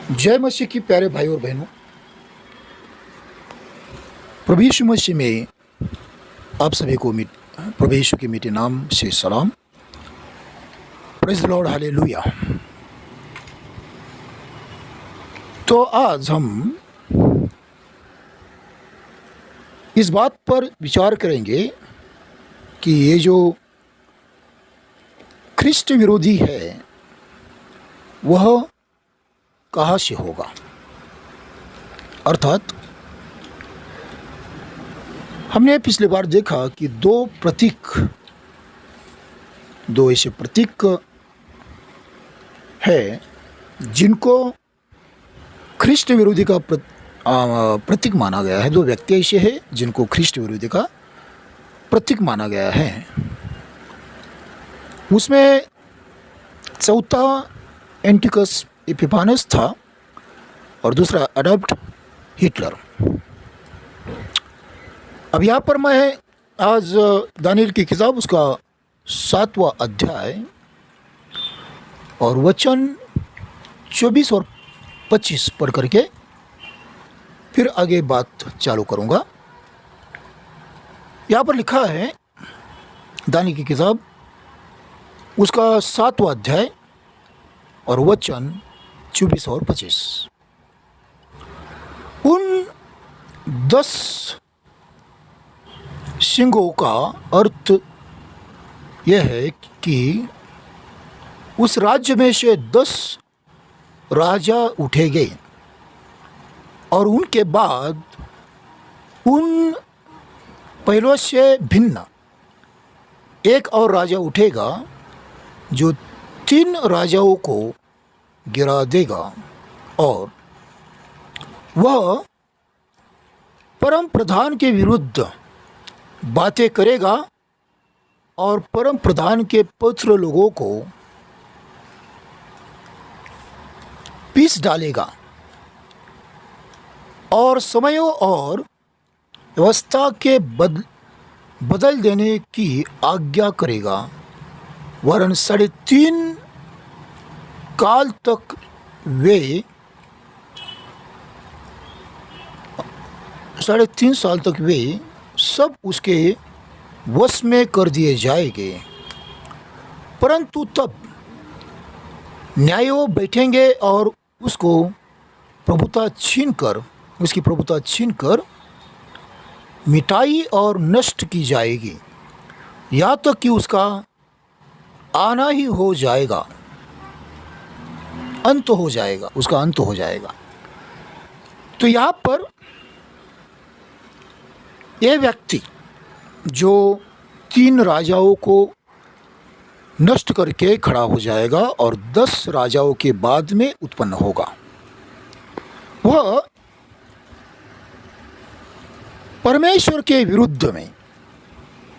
जय मसीह की प्यारे भाई और बहनों, प्रभु यीशु मसीह में आप सभी को प्रभु यीशु के मीठे नाम से सलाम। Praise the Lord, hallelujah. तो आज हम इस बात पर विचार करेंगे कि ये जो ख्रिस्ट विरोधी है वह कहाँ से होगा। अर्थात हमने पिछले बार देखा कि दो ऐसे प्रतीक है जिनको ख्रिस्ट विरोधी का प्रतीक माना गया है। दो व्यक्ति ऐसे हैं जिनको ख्रिस्ट विरोधी का प्रतीक माना गया है। उसमें चौथा एंटिकस इपिफानस था और दूसरा अडॉल्फ हिटलर। अब यहाँ पर मैं आज दानिएल की किताब उसका 7वां अध्याय और वचन 24 और 25 पढ़ करके फिर आगे बात चालू करूँगा। यहाँ पर लिखा है दानिएल की किताब उसका 7वां अध्याय और वचन 24 और 25। उन 10 सिंगों का अर्थ यह है कि उस राज्य में से 10 राजा उठेंगे और उनके बाद उन पहलों से भिन्न एक और राजा उठेगा जो 3 राजाओं को गिरा देगा और वह परम प्रधान के विरुद्ध बातें करेगा और परम प्रधान के पवित्र लोगों को पीस डालेगा और समयों और व्यवस्था के बदल देने की आज्ञा करेगा। वरन 3.5 काल तक वे 3.5 साल तक वे सब उसके वश में कर दिए जाएंगे। परंतु तब न्यायो बैठेंगे और उसकी प्रभुता छीनकर मिटाई और नष्ट की जाएगी, या तक कि उसका आना ही हो जाएगा, उसका अंत हो जाएगा। तो यहाँ पर यह व्यक्ति जो 3 राजाओं को नष्ट करके खड़ा हो जाएगा और 10 राजाओं के बाद में उत्पन्न होगा, वह परमेश्वर के विरुद्ध में,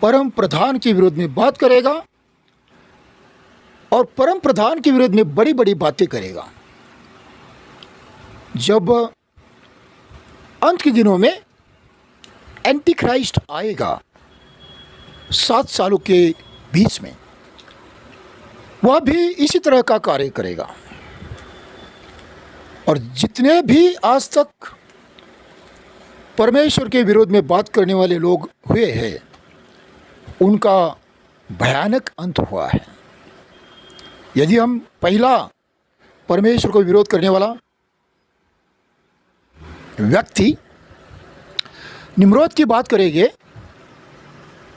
परम प्रधान के विरुद्ध में बात करेगा और परम प्रधान के विरुद्ध में बड़ी बड़ी बातें करेगा। जब अंत के दिनों में एंटी क्राइस्ट आएगा 7 सालों के बीच में, वह भी इसी तरह का कार्य करेगा। और जितने भी आज तक परमेश्वर के विरोध में बात करने वाले लोग हुए हैं, उनका भयानक अंत हुआ है। यदि हम पहला परमेश्वर को विरोध करने वाला व्यक्ति निम्रोद की बात करेंगे,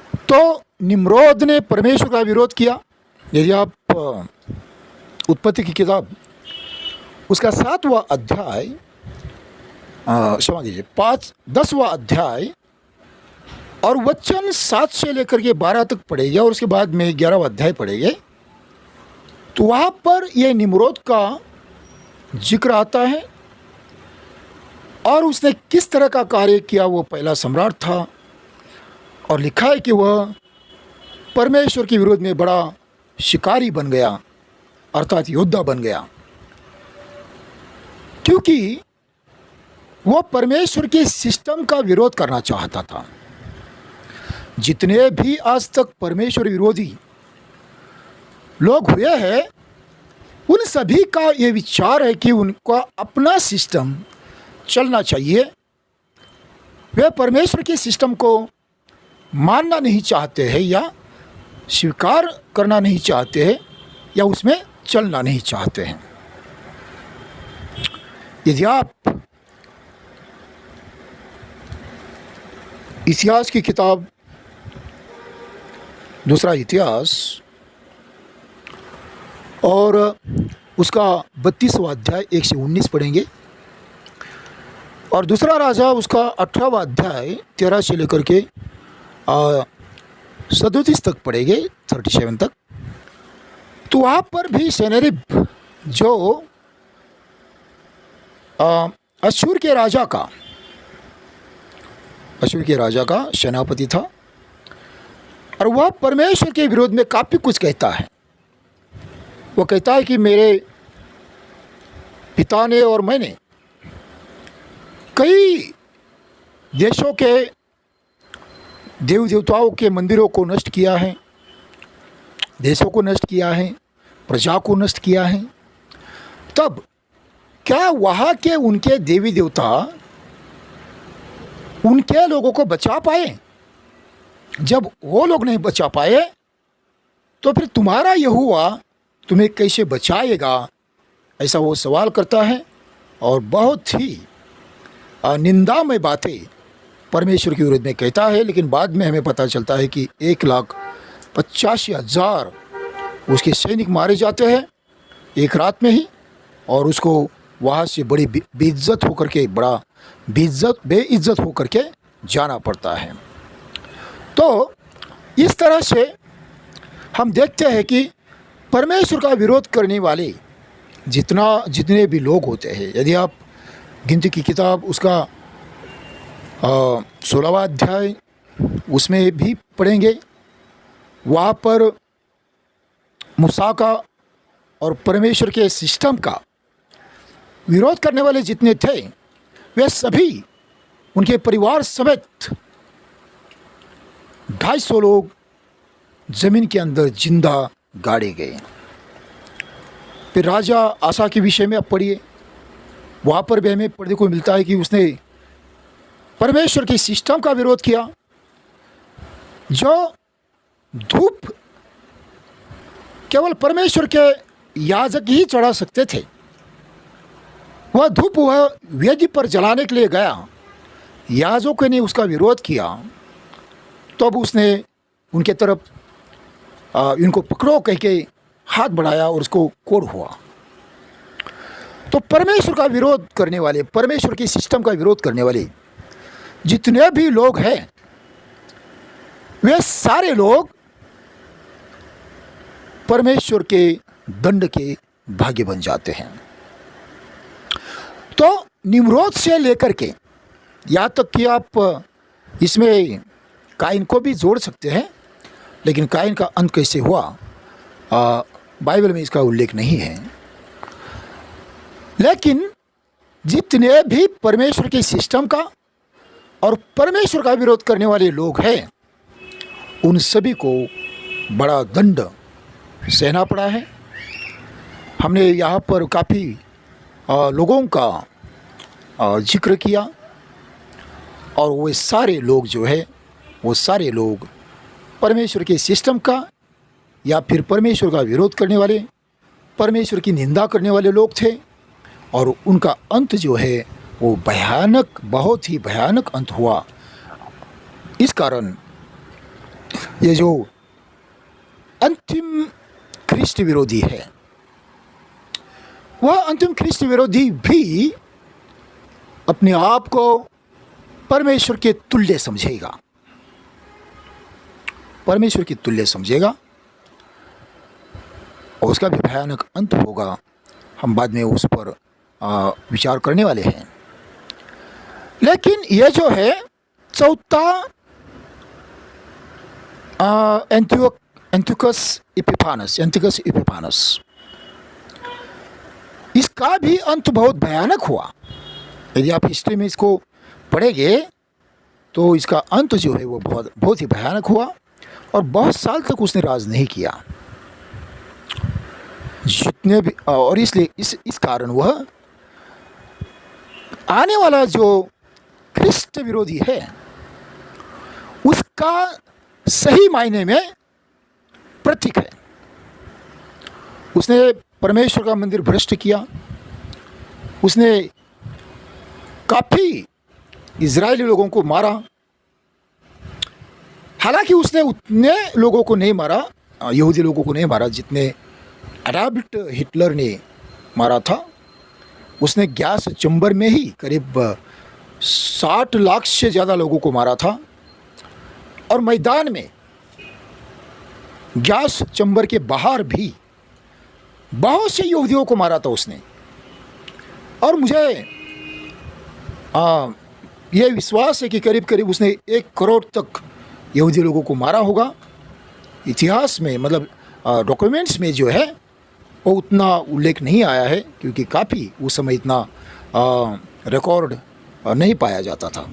तो निम्रोद ने परमेश्वर का विरोध किया। यदि आप उत्पत्ति की किताब उसका 7वां अध्याय, क्षमा कीजिए 10वां अध्याय और वचन 7 से लेकर के 12 तक पढ़ेंगे और उसके बाद में 11वां अध्याय पढ़ेंगे, तो वहाँ पर यह निम्रोद का जिक्र आता है और उसने किस तरह का कार्य किया। वो पहला सम्राट था और लिखा है कि वह परमेश्वर के विरोध में बड़ा शिकारी बन गया, अर्थात योद्धा बन गया, क्योंकि वह परमेश्वर के सिस्टम का विरोध करना चाहता था। जितने भी आज तक परमेश्वर विरोधी लोग हुए हैं, उन सभी का ये विचार है कि उनका अपना सिस्टम चलना चाहिए। वे परमेश्वर के सिस्टम को मानना नहीं चाहते हैं या स्वीकार करना नहीं चाहते हैं या उसमें चलना नहीं चाहते हैं। यदि आप इतिहास की किताब दूसरा इतिहास और उसका 32वां अध्याय 1 से 19 पढ़ेंगे और दूसरा राजा उसका 18वां अध्याय 13 से लेकर के 37 तक पढ़ेंगे, 37 तक, तो वहाँ पर भी सेनेरिब जो अश्शूर के राजा का सेनापति था और वह परमेश्वर के विरोध में काफ़ी कुछ कहता है। वो कहता है कि मेरे पिता ने और मैंने कई देशों के देव देवताओं के मंदिरों को नष्ट किया है, देशों को नष्ट किया है, प्रजा को नष्ट किया है। तब क्या वहाँ के उनके देवी देवता उनके लोगों को बचा पाए? जब वो लोग नहीं बचा पाए तो फिर तुम्हारा यहोवा तुम्हें कैसे बचाएगा? ऐसा वो सवाल करता है और बहुत ही निंदामय बातें परमेश्वर के विरोध में कहता है। लेकिन बाद में हमें पता चलता है कि 1,85,000 उसके सैनिक मारे जाते हैं एक रात में ही और उसको वहाँ से बड़ी बेइज्जत होकर के जाना पड़ता है। तो इस तरह से हम देखते हैं कि परमेश्वर का विरोध करने वाले जितने भी लोग होते हैं, यदि आप गिनती की किताब उसका 16वां अध्याय उसमें भी पढ़ेंगे, वहाँ पर मूसा का और परमेश्वर के सिस्टम का विरोध करने वाले जितने थे वे सभी उनके परिवार समेत 250 लोग जमीन के अंदर जिंदा गाड़े गए। फिर राजा आसा के विषय में आप पढ़िए, वहाँ पर भी हमें पढ़ने को मिलता है कि उसने परमेश्वर के सिस्टम का विरोध किया। जो धूप केवल परमेश्वर के याजक ही चढ़ा सकते थे, वह धूप वह वेदी पर जलाने के लिए गया, याजकों ने उसका विरोध किया। तब उसने उनके तरफ इनको पकड़ो कह के हाथ बढ़ाया और उसको कोड़ हुआ। तो परमेश्वर का विरोध करने वाले, परमेश्वर के सिस्टम का विरोध करने वाले जितने भी लोग हैं वे सारे लोग परमेश्वर के दंड के भागी बन जाते हैं। तो निम्रोद से लेकर के यहाँ तक कि आप इसमें काइन को भी जोड़ सकते हैं, लेकिन काइन का अंत कैसे हुआ बाइबल में इसका उल्लेख नहीं है। लेकिन जितने भी परमेश्वर के सिस्टम का और परमेश्वर का विरोध करने वाले लोग हैं उन सभी को बड़ा दंड सहना पड़ा है। हमने यहाँ पर काफ़ी लोगों का जिक्र किया और वो सारे लोग जो है वो सारे लोग परमेश्वर के सिस्टम का या फिर परमेश्वर का विरोध करने वाले, परमेश्वर की निंदा करने वाले लोग थे और उनका अंत जो है वो भयानक, बहुत ही भयानक अंत हुआ। इस कारण ये जो अंतिम ख्रिस्त विरोधी है वह अंतिम ख्रिस्त विरोधी भी अपने आप को परमेश्वर के तुल्य समझेगा, परमेश्वर की तुल्य समझेगा और उसका भी भयानक अंत होगा। हम बाद में उस पर विचार करने वाले हैं। लेकिन यह जो है चौथा एंटियोकस इपिफानस, इसका भी अंत बहुत भयानक हुआ। यदि आप हिस्ट्री में इसको पढ़ेंगे तो इसका अंत जो है वो बहुत ही भयानक हुआ और बहुत साल तक उसने राज नहीं किया। जितने भी और इसलिए इस कारण वह आने वाला जो ख्रिस्त विरोधी है उसका सही मायने में प्रतीक है। उसने परमेश्वर का मंदिर भ्रष्ट किया, उसने काफ़ी इजरायली लोगों को मारा। हालांकि उसने उतने लोगों को नहीं मारा, यहूदी लोगों को नहीं मारा जितने अडॉल्फ हिटलर ने मारा था। उसने गैस चैम्बर में ही करीब 60 लाख से ज़्यादा लोगों को मारा था, और मैदान में गैस चैम्बर के बाहर भी बहुत से यहूदियों को मारा था उसने। और मुझे ये विश्वास है कि करीब करीब उसने 1 करोड़ तक यहूदी लोगों को मारा होगा। इतिहास में मतलब डॉक्यूमेंट्स में जो है वो उतना उल्लेख नहीं आया है, क्योंकि काफ़ी उस समय इतना रिकॉर्ड नहीं पाया जाता था।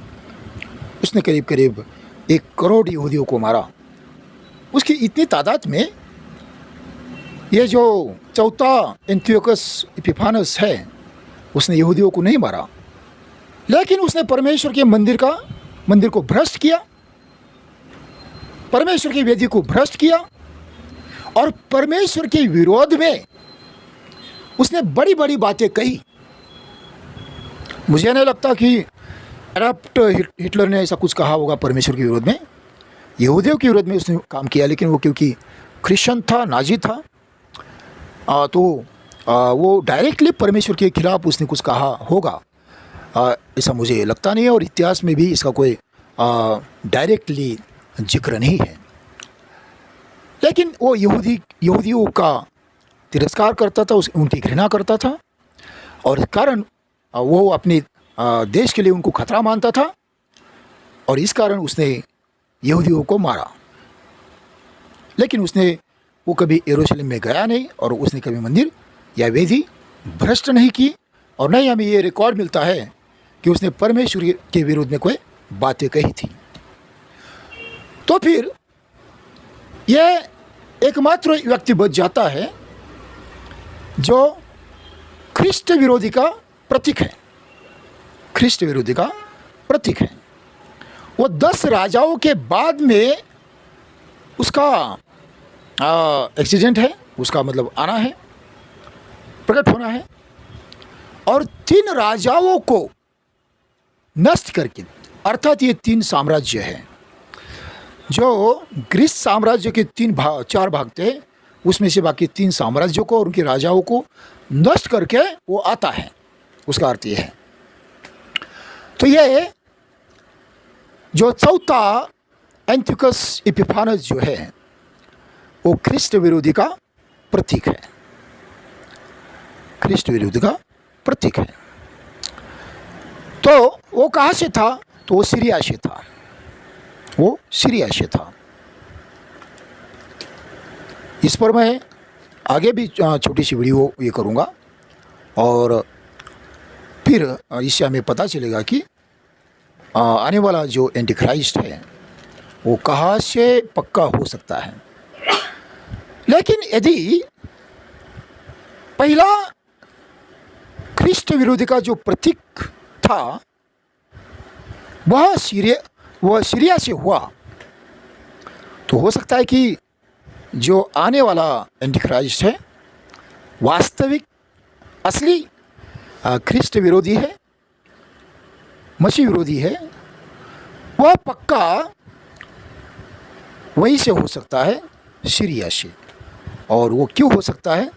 उसने करीब करीब 1 करोड़ यहूदियों को मारा। उसकी इतनी तादाद में ये जो चौथा एंटियोकस इपिफानस है उसने यहूदियों को नहीं मारा, लेकिन उसने परमेश्वर के मंदिर को भ्रष्ट किया, परमेश्वर की वेदी को भ्रष्ट किया, और परमेश्वर के विरोध में उसने बड़ी बड़ी बातें कही। मुझे नहीं लगता कि अडॉल्फ हिटलर ने ऐसा कुछ कहा होगा परमेश्वर के विरोध में। यहूदियों के विरोध में उसने काम किया, लेकिन वो क्योंकि क्रिश्चियन था, नाजी था, तो वो डायरेक्टली परमेश्वर के खिलाफ उसने कुछ कहा होगा, ऐसा मुझे लगता नहीं है। और इतिहास में भी इसका कोई डायरेक्टली जिक्र नहीं है। लेकिन वो यहूदियों का तिरस्कार करता था, उनकी घृणा करता था, और इस कारण वो अपने देश के लिए उनको खतरा मानता था, और इस कारण उसने यहूदियों को मारा। लेकिन वो कभी यरूशलेम में गया नहीं, और उसने कभी मंदिर या वेदी भ्रष्ट नहीं की, और नहीं हमें ये रिकॉर्ड मिलता है कि उसने परमेश्वर के विरोध में कोई बातें कही थी। तो फिर यह एकमात्र व्यक्ति बच जाता है जो ख्रिस्त विरोधी का प्रतीक है। ख्रिस्त विरोधी का प्रतीक है। वो 10 राजाओं के बाद में उसका एक्सीडेंट है, उसका मतलब आना है, प्रकट होना है, और 3 राजाओं को नष्ट करके, अर्थात ये 3 साम्राज्य है जो ग्रीस साम्राज्य के 4 भाग थे, उसमें से बाकी 3 साम्राज्यों को और उनके राजाओं को नष्ट करके वो आता है। उसका अर्थ ये है। तो ये जो चौथा एंटियोकस इपिफानस जो है वो ख्रिस्त विरोधी का प्रतीक है। ख्रिस्त विरोधी का प्रतीक है। तो वो कहाँ से था? तो वो सीरिया से था। वो सीरिया से था। इस पर मैं आगे भी छोटी सी वीडियो ये करूँगा, और फिर इससे हमें पता चलेगा कि आने वाला जो एंटी क्राइस्ट है वो कहाँ से पक्का हो सकता है। लेकिन यदि पहला ख्रिस्त विरोधी का जो प्रतीक था वह सीरिया से हुआ, तो हो सकता है कि जो आने वाला एंटीक्राइस्ट है वास्तविक असली ख्रिस्त विरोधी है, मसीह विरोधी है, वह पक्का वहीं से हो सकता है, सीरिया से। और वो क्यों हो सकता है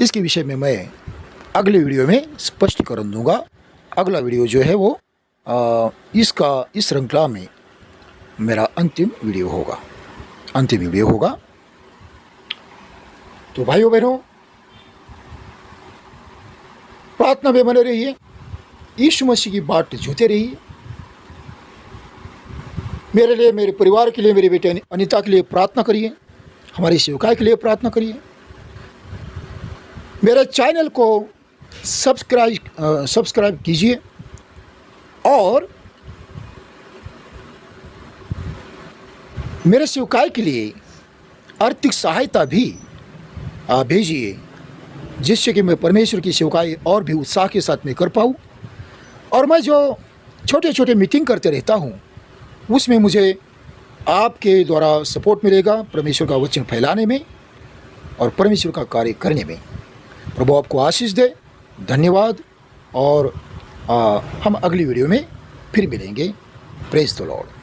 इसके विषय में मैं अगले वीडियो में स्पष्टीकरण दूंगा। अगला वीडियो जो है वो इस श्रृंखला में मेरा अंतिम वीडियो होगा। तो भाइयों बहनों, प्रार्थना में बने रहिए, यीशु मसीह की बाट जोते रहिए। मेरे लिए, मेरे परिवार के लिए, मेरी बेटी अनीता के लिए प्रार्थना करिए, हमारी सेवकाई के लिए प्रार्थना करिए। मेरे चैनल को सब्सक्राइब कीजिए, और मेरे सेवकाई के लिए आर्थिक सहायता भी भेजिए, जिससे कि मैं परमेश्वर की सेवकाई और भी उत्साह के साथ में कर पाऊँ। और मैं जो छोटे छोटे मीटिंग करते रहता हूँ उसमें मुझे आपके द्वारा सपोर्ट मिलेगा परमेश्वर का वचन फैलाने में और परमेश्वर का कार्य करने में। प्रभु आपको आशीष दे। धन्यवाद। और हम अगली वीडियो में फिर मिलेंगे। Praise the Lord.